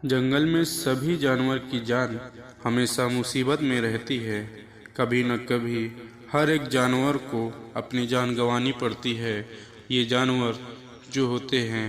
जंगल में सभी जानवर की जान हमेशा मुसीबत में रहती है। कभी न कभी हर एक जानवर को अपनी जान गंवानी पड़ती है। ये जानवर जो होते हैं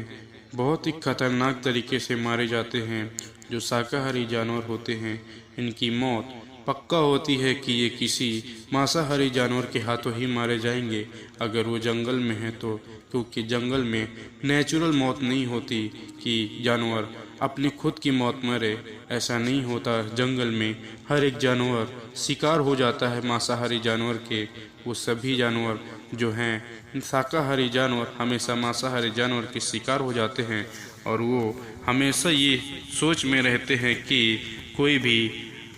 बहुत ही खतरनाक तरीके से मारे जाते हैं। जो शाकाहारी जानवर होते हैं इनकी मौत पक्का होती है कि ये किसी मांसाहारी जानवर के हाथों ही मारे जाएंगे अगर वो जंगल में है तो, क्योंकि जंगल में नेचुरल मौत नहीं होती कि जानवर अपनी खुद की मौत मरे। ऐसा नहीं होता। जंगल में हर एक जानवर शिकार हो जाता है मांसाहारी जानवर के। वो सभी जानवर जो हैं शाकाहारी जानवर हमेशा मांसाहारी जानवर के शिकार हो जाते हैं और वो हमेशा ये सोच में रहते हैं कि कोई भी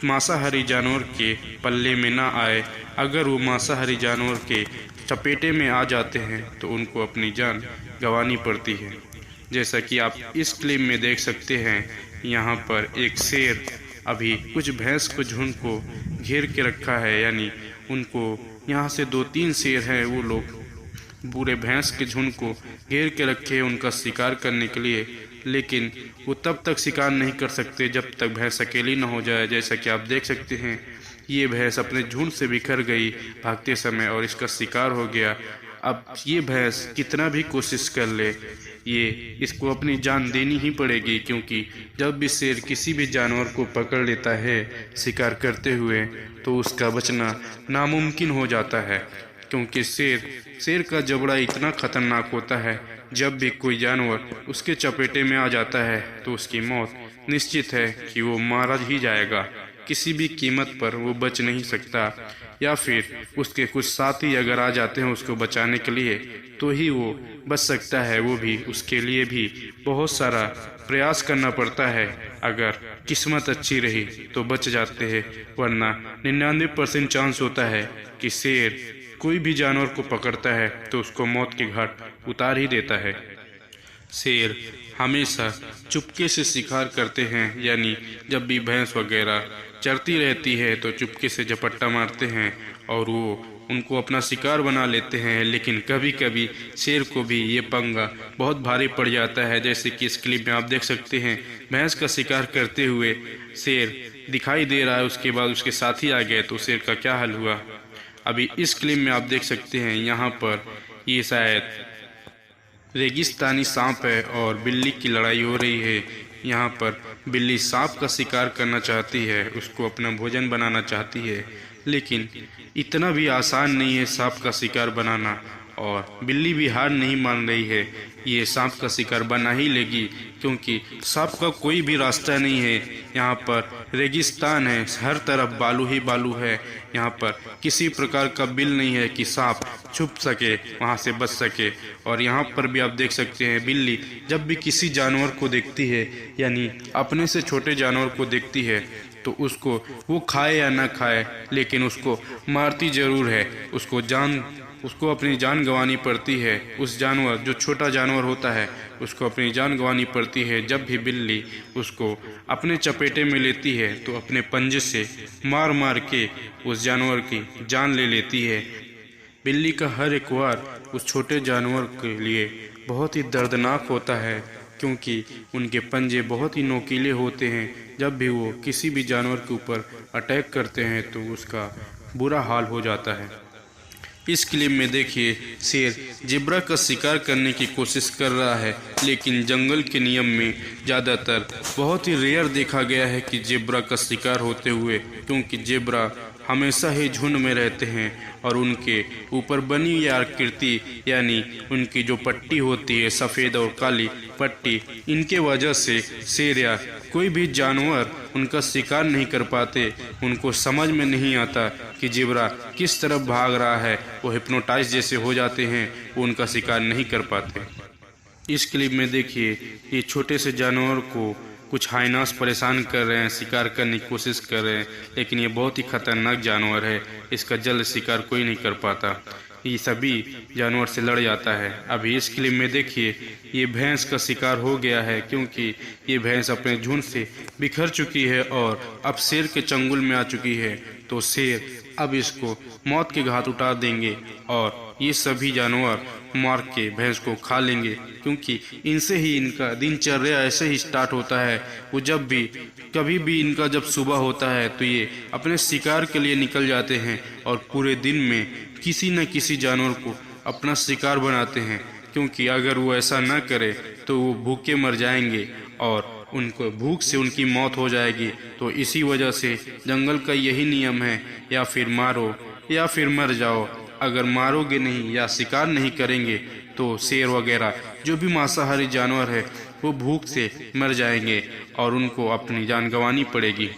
मांसाहारी जानवर के पल्ले में ना आए। अगर वो मांसाहारी जानवर के चपेटे में आ जाते हैं तो उनको अपनी जान गंवानी पड़ती है। जैसा कि आप इस क्लिप में देख सकते हैं, यहाँ पर एक शेर अभी कुछ भैंस को झुंड को घेर के रखा है। यानी उनको यहाँ से 2-3 शेर हैं, वो लोग पूरे भैंस के झुंड को घेर के रखे हैं उनका शिकार करने के लिए। लेकिन वो तब तक शिकार नहीं कर सकते जब तक भैंस अकेली न हो जाए। जैसा कि आप देख सकते हैं, ये भैंस अपने झुंड से बिखर गई भागते समय और इसका शिकार हो गया। अब ये भैंस कितना भी कोशिश कर ले, ये इसको अपनी जान देनी ही पड़ेगी, क्योंकि जब भी शेर किसी भी जानवर को पकड़ लेता है शिकार करते हुए तो उसका बचना नामुमकिन हो जाता है। क्योंकि शेर का जबड़ा इतना खतरनाक होता है, जब भी कोई जानवर उसके चपेटे में आ जाता है तो उसकी मौत निश्चित है कि वो मारा ही जाएगा। किसी भी कीमत पर वो बच नहीं सकता, या फिर उसके कुछ साथी अगर आ जाते हैं उसको बचाने के लिए तो ही वो बच सकता है। वो भी उसके लिए भी बहुत सारा प्रयास करना पड़ता है। अगर किस्मत अच्छी रही तो बच जाते हैं, वरना 99% चांस होता है कि शेर कोई भी जानवर को पकड़ता है तो उसको मौत के घाट उतार ही देता है। शेर हमेशा चुपके से शिकार करते हैं। यानी जब भी भैंस वगैरह चरती रहती है तो चुपके से झपट्टा मारते हैं और वो उनको अपना शिकार बना लेते हैं। लेकिन कभी कभी शेर को भी ये पंगा बहुत भारी पड़ जाता है। जैसे कि इस क्लिप में आप देख सकते हैं, भैंस का शिकार करते हुए शेर दिखाई दे रहा है, उसके बाद उसके साथी आ गए तो शेर का क्या हाल हुआ। अभी इस क्लिप में आप देख सकते हैं, यहाँ पर ये शायद रेगिस्तानी सांप है और बिल्ली की लड़ाई हो रही है। यहाँ पर बिल्ली सांप का शिकार करना चाहती है, उसको अपना भोजन बनाना चाहती है, लेकिन इतना भी आसान नहीं है सांप का शिकार बनाना। और बिल्ली भी हार नहीं मान रही है, ये सांप का शिकार बना ही लेगी, क्योंकि सांप का कोई भी रास्ता नहीं है। यहाँ पर रेगिस्तान है, हर तरफ बालू ही बालू है। यहाँ पर किसी प्रकार का बिल नहीं है कि सांप छुप सके, वहाँ से बच सके। और यहाँ पर भी आप देख सकते हैं, बिल्ली जब भी किसी जानवर को देखती है, यानी अपने से छोटे जानवर को देखती है, तो उसको वो खाए या ना खाए लेकिन उसको मारती जरूर है। उसको अपनी जान गंवानी पड़ती है। उस जानवर जो छोटा जानवर होता है उसको अपनी जान गंवानी पड़ती है। जब भी बिल्ली उसको अपने चपेटे में लेती है तो अपने पंजे से मार मार के उस जानवर की जान ले लेती है। बिल्ली का हर एक वार उस छोटे जानवर के लिए बहुत ही दर्दनाक होता है, क्योंकि उनके पंजे बहुत ही नोकीले होते हैं। जब भी वो किसी भी जानवर के ऊपर अटैक करते हैं तो उसका बुरा हाल हो जाता है। इस क्लिप में देखिए, शेर जेब्रा का शिकार करने की कोशिश कर रहा है, लेकिन जंगल के नियम में ज़्यादातर बहुत ही रेयर देखा गया है कि जेब्रा का शिकार होते हुए, क्योंकि जेब्रा हमेशा ही झुंड में रहते हैं और उनके ऊपर बनी हुई आकृति, यानी उनकी जो पट्टी होती है सफ़ेद और काली पट्टी, इनके वजह से शेर या कोई भी जानवर उनका शिकार नहीं कर पाते। उनको समझ में नहीं आता कि जेब्रा किस तरफ भाग रहा है, वो हिप्नोटाइज जैसे हो जाते हैं, वो उनका शिकार नहीं कर पाते। इस क्लिप में देखिए, ये छोटे से जानवर को कुछ हाइनास परेशान कर रहे हैं, शिकार करने की कोशिश कर रहे हैं, लेकिन ये बहुत ही खतरनाक जानवर है, इसका जल्द शिकार कोई नहीं कर पाता, ये सभी जानवर से लड़ जाता है। अभी इस क्लिप में देखिए, ये भैंस का शिकार हो गया है, क्योंकि ये भैंस अपने झुंड से बिखर चुकी है और अब शेर के चंगुल में आ चुकी है। तो शेर अब इसको मौत के घाट उतार देंगे और ये सभी जानवर मार के भैंस को खा लेंगे, क्योंकि इनसे ही इनका दिनचर्या ऐसे ही स्टार्ट होता है। वो जब भी कभी भी इनका जब सुबह होता है तो ये अपने शिकार के लिए निकल जाते हैं और पूरे दिन में किसी न किसी जानवर को अपना शिकार बनाते हैं, क्योंकि अगर वो ऐसा न करे तो वो भूखे मर जाएंगे और उनको भूख से उनकी मौत हो जाएगी। तो इसी वजह से जंगल का यही नियम है, या फिर मारो या फिर मर जाओ। अगर मारोगे नहीं या शिकार नहीं करेंगे तो शेर वगैरह जो भी मांसाहारी जानवर है वो भूख से मर जाएंगे और उनको अपनी जान गंवानी पड़ेगी।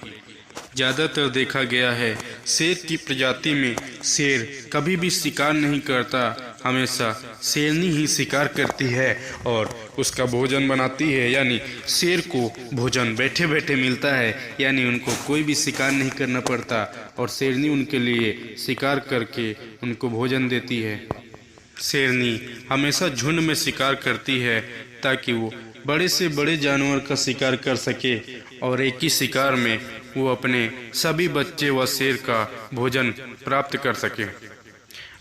ज़्यादातर देखा गया है शेर की प्रजाति में शेर कभी भी शिकार नहीं करता, हमेशा शेरनी ही शिकार करती है और उसका भोजन बनाती है। यानी शेर को भोजन बैठे बैठे मिलता है, यानी उनको कोई भी शिकार नहीं करना पड़ता और शेरनी उनके लिए शिकार करके उनको भोजन देती है। शेरनी हमेशा झुंड में शिकार करती है ताकि वो बड़े से बड़े जानवर का शिकार कर सके और एक ही शिकार में वो अपने सभी बच्चे व शेर का भोजन प्राप्त कर सके।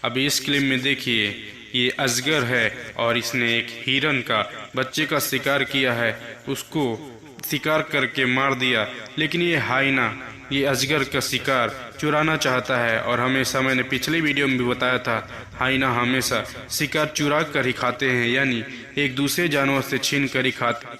अभी इस क्लिप में देखिए, ये अजगर है और इसने एक हिरन का बच्चे का शिकार किया है, उसको शिकार करके मार दिया। लेकिन ये हाइना ये अजगर का शिकार चुराना चाहता है और हमेशा, मैंने पिछले वीडियो में भी बताया था, हाइना हमेशा शिकार चुरा कर ही खाते हैं, यानी एक दूसरे जानवर से छीन कर ही खाते।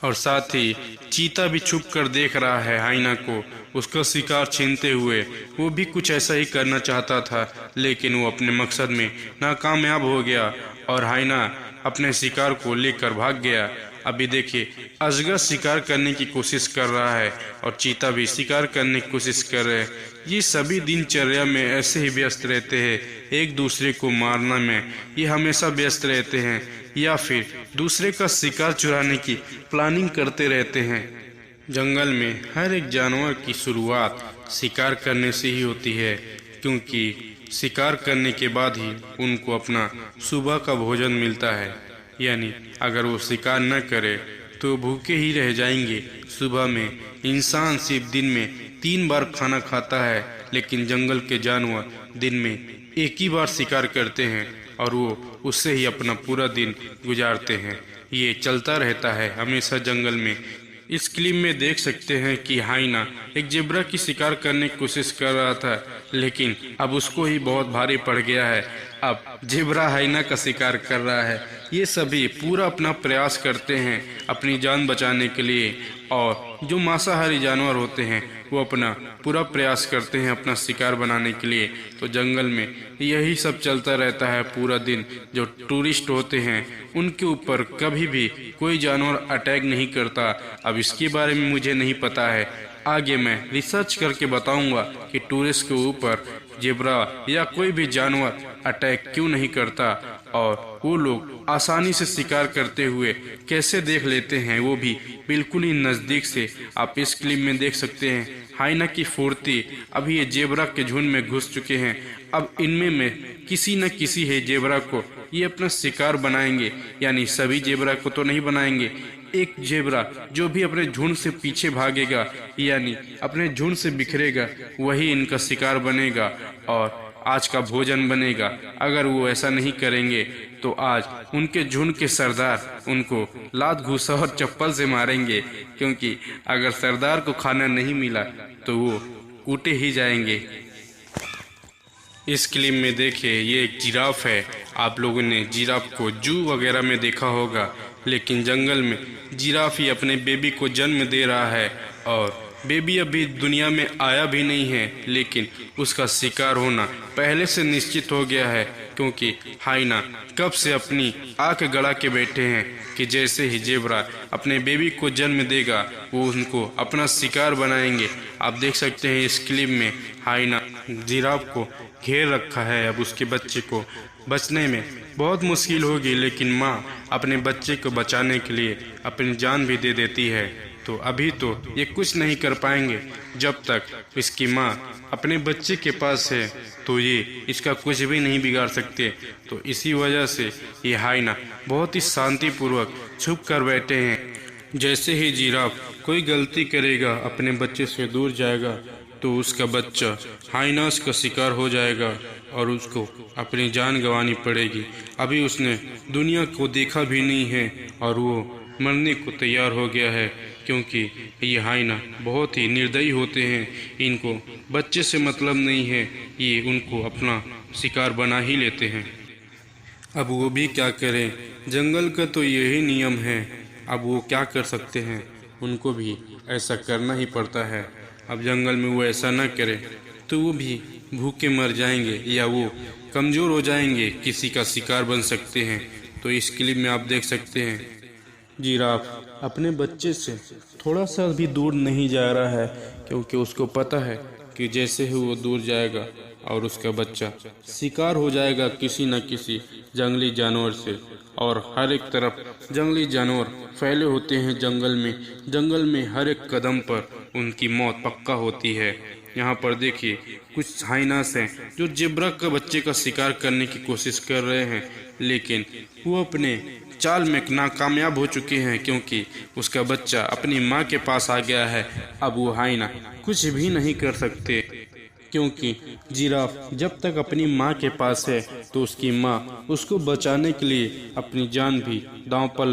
और साथ ही चीता भी छुप कर देख रहा है हाइना को उसका शिकार छीनते हुए। वो भी कुछ ऐसा ही करना चाहता था, लेकिन वो अपने मकसद में नाकामयाब हो गया और हाइना अपने शिकार को लेकर भाग गया। अभी देखिए, अजगर शिकार करने की कोशिश कर रहा है और चीता भी शिकार करने की कोशिश कर रहे हैं। ये सभी दिनचर्या में ऐसे ही व्यस्त रहते हैं, एक दूसरे को मारना में ये हमेशा व्यस्त रहते हैं या फिर दूसरे का शिकार चुराने की प्लानिंग करते रहते हैं। जंगल में हर एक जानवर की शुरुआत शिकार करने से ही होती है, क्योंकि शिकार करने के बाद ही उनको अपना सुबह का भोजन मिलता है। यानी अगर वो शिकार न करे तो भूखे ही रह जाएंगे। सुबह में इंसान सिर्फ दिन में 3 बार खाना खाता है, लेकिन जंगल के जानवर दिन में एक ही बार शिकार करते हैं और वो उससे ही अपना पूरा दिन गुजारते हैं। ये चलता रहता है हमेशा जंगल में। इस क्लिप में देख सकते हैं कि हाइना एक जेब्रा की शिकार करने की कोशिश कर रहा था, लेकिन अब उसको ही बहुत भारी पड़ गया है। अब जेब्रा हाइना का शिकार कर रहा है। ये सभी पूरा अपना प्रयास करते हैं अपनी जान बचाने के लिए, और जो मांसाहारी जानवर होते हैं वो अपना पूरा प्रयास करते हैं अपना शिकार बनाने के लिए। तो जंगल में यही सब चलता रहता है पूरा दिन। जो टूरिस्ट होते हैं उनके ऊपर कभी भी कोई जानवर अटैक नहीं करता। अब इसके बारे में मुझे नहीं पता है, आगे मैं रिसर्च करके बताऊंगा कि टूरिस्ट के ऊपर जेब्रा या कोई भी जानवर अटैक क्यों नहीं करता और वो लोग आसानी से शिकार करते हुए कैसे देख लेते हैं, वो भी बिल्कुल ही नज़दीक से। आप इस क्लिप में देख सकते हैं हाइना की फुर्ती। अभी ये जेब्रा के झुंड में घुस चुके हैं। अब इनमें में किसी न किसी है जेब्रा को ये अपना शिकार बनाएंगे, यानी सभी जेब्रा को तो नहीं बनाएंगे। एक जेब्रा जो भी अपने झुंड से पीछे भागेगा, यानी अपने झुंड से बिखरेगा, वही इनका शिकार बनेगा और आज का भोजन बनेगा। अगर वो ऐसा नहीं करेंगे तो आज उनके झुंड के सरदार उनको लात घूसा और चप्पल से मारेंगे, क्योंकि अगर सरदार को खाना नहीं मिला तो वो कूटे ही जाएंगे। इस क्लिप में देखिए, ये एक जिराफ है। आप लोगों ने जिराफ को जू वगैरह में देखा होगा, लेकिन जंगल में जिराफ ही अपने बेबी को जन्म दे रहा है और बेबी अभी दुनिया में आया भी नहीं है, लेकिन उसका शिकार होना पहले से निश्चित हो गया है, क्योंकि हाइना कब से अपनी आंख गड़ा के बैठे हैं कि जैसे ही जेब्रा अपने बेबी को जन्म देगा वो उनको अपना शिकार बनाएंगे। आप देख सकते हैं इस क्लिप में हाइना जिराफ को घेर रखा है। अब उसके बच्चे को बचने में बहुत मुश्किल होगी, लेकिन माँ अपने बच्चे को बचाने के लिए अपनी जान भी दे देती है। तो अभी तो ये कुछ नहीं कर पाएंगे जब तक इसकी माँ अपने बच्चे के पास है, तो ये इसका कुछ भी नहीं बिगाड़ सकते। तो इसी वजह से ये हाइना बहुत ही शांतिपूर्वक छुप कर बैठे हैं। जैसे ही जिराफ कोई गलती करेगा, अपने बच्चे से दूर जाएगा, तो उसका बच्चा हाइनास का शिकार हो जाएगा और उसको अपनी जान गंवानी पड़ेगी। अभी उसने दुनिया को देखा भी नहीं है और वो मरने को तैयार हो गया है, क्योंकि ये हाइना बहुत ही निर्दयी होते हैं। इनको बच्चे से मतलब नहीं है, ये उनको अपना शिकार बना ही लेते हैं। अब वो भी क्या करें, जंगल का तो यही नियम है। अब वो क्या कर सकते हैं, उनको भी ऐसा करना ही पड़ता है। अब जंगल में वो ऐसा न करे तो वो भी भूखे मर जाएंगे या वो कमज़ोर हो जाएंगे, किसी का शिकार बन सकते हैं। तो इस क्लिप में आप देख सकते हैं जिराफ अपने बच्चे से थोड़ा सा भी दूर नहीं जा रहा है, क्योंकि उसको पता है कि जैसे ही वो दूर जाएगा और उसका बच्चा शिकार हो जाएगा किसी न किसी जंगली जानवर से। और हर एक तरफ जंगली जानवर फैले होते हैं जंगल में हर एक कदम पर उनकी मौत पक्का होती है। यहाँ पर देखिए कुछ हाइनास हैं जो जेब्रा का बच्चे का शिकार करने की कोशिश कर रहे हैं, लेकिन वो अपने चाल में नाकामयाब हो चुके हैं, क्योंकि उसका बच्चा अपनी माँ के पास आ गया है। अब वो हाइना कुछ भी नहीं कर सकते, क्योंकि जिराफ जब तक अपनी माँ के पास है तो उसकी माँ उसको बचाने के लिए अपनी जान भी दांव पर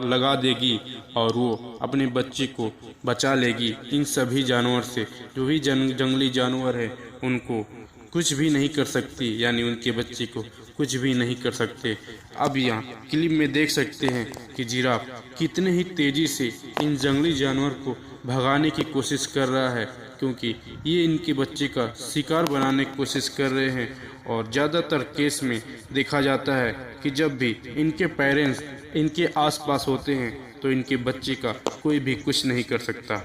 लगा देगी और वो अपने बच्चे को बचा लेगी इन सभी जानवर से। जो भी जंगली जानवर है उनको कुछ भी नहीं कर सकती, यानी उनके बच्चे को कुछ भी नहीं कर सकते। अब यहाँ क्लिप में देख सकते हैं कि जिराफ कितने ही तेजी से इन जंगली जानवर को भगाने की कोशिश कर रहा है, क्योंकि ये इनके बच्चे का शिकार बनाने की कोशिश कर रहे हैं। और ज़्यादातर केस में देखा जाता है कि जब भी इनके पेरेंट्स इनके आसपास होते हैं तो इनके बच्चे का कोई भी कुछ नहीं कर सकता।